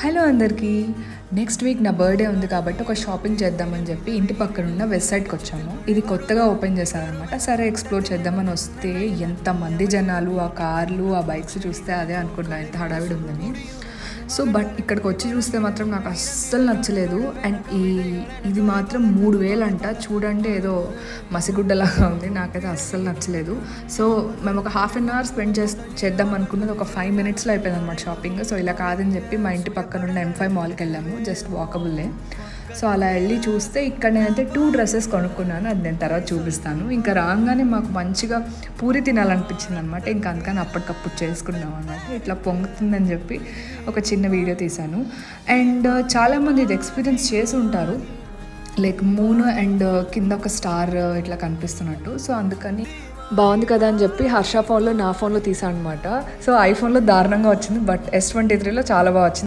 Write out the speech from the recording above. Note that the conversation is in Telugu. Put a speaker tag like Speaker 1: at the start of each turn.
Speaker 1: హలో అందరికీ. నెక్స్ట్ వీక్ నా బర్త్డే ఉంది కాబట్టి ఒక షాపింగ్ చేద్దామని చెప్పి ఇంటి పక్కన ఉన్న వెబ్సైట్కి వచ్చాము. ఇది కొత్తగా ఓపెన్ చేశారనమాట. సరే ఎక్స్ప్లోర్ చేద్దామని వస్తే ఎంతమంది జనాలు, ఆ కార్లు, ఆ బైక్స్ చూస్తే అదే అనుకున్నా ఎంత హడావిడి ఉందని. సో బట్ ఇక్కడికి వచ్చి చూస్తే మాత్రం నాకు అస్సలు నచ్చలేదు. అండ్ ఇది మాత్రం 3,000 అంట. చూడండి ఏదో మసిగుడ్డలాగా ఉంది. నాకైతే అస్సలు నచ్చలేదు. సో మేము ఒక హాఫ్ అన్ అవర్ స్పెండ్ చేద్దాం అనుకున్నది ఒక 5 minutesలో అయిపోయింది అనమాట షాపింగ్. సో ఇలా కాదని చెప్పి మా ఇంటి పక్కన ఉన్న M5 మాల్కి వెళ్ళాము. జస్ట్ వాకబుల్లే. సో అలా వెళ్ళి చూస్తే ఇక్కడ నేనైతే 2 dresses కొనుక్కున్నాను. అది నేను తర్వాత చూపిస్తాను. ఇంకా రాగానే మాకు మంచిగా పూరి తినాలనిపించింది అనమాట. ఇంకా అందుకని అప్పటికప్పుడు చేసుకున్నాం అనమాట. ఇట్లా పొంగుతుందని చెప్పి ఒక చిన్న వీడియో తీశాను. అండ్ చాలామంది ఇది ఎక్స్పీరియన్స్ చేసి ఉంటారు. లైక్ మూన్ అండ్ కింద ఒక స్టార్ ఇట్లా కనిపిస్తున్నట్టు. సో అందుకని బాగుంది కదా అని చెప్పి హర్ష ఫోన్లో నా ఫోన్లో తీసాను అనమాట. సో ఐఫోన్లో దారుణంగా వచ్చింది, బట్ S23లో చాలా బాగా వచ్చింది.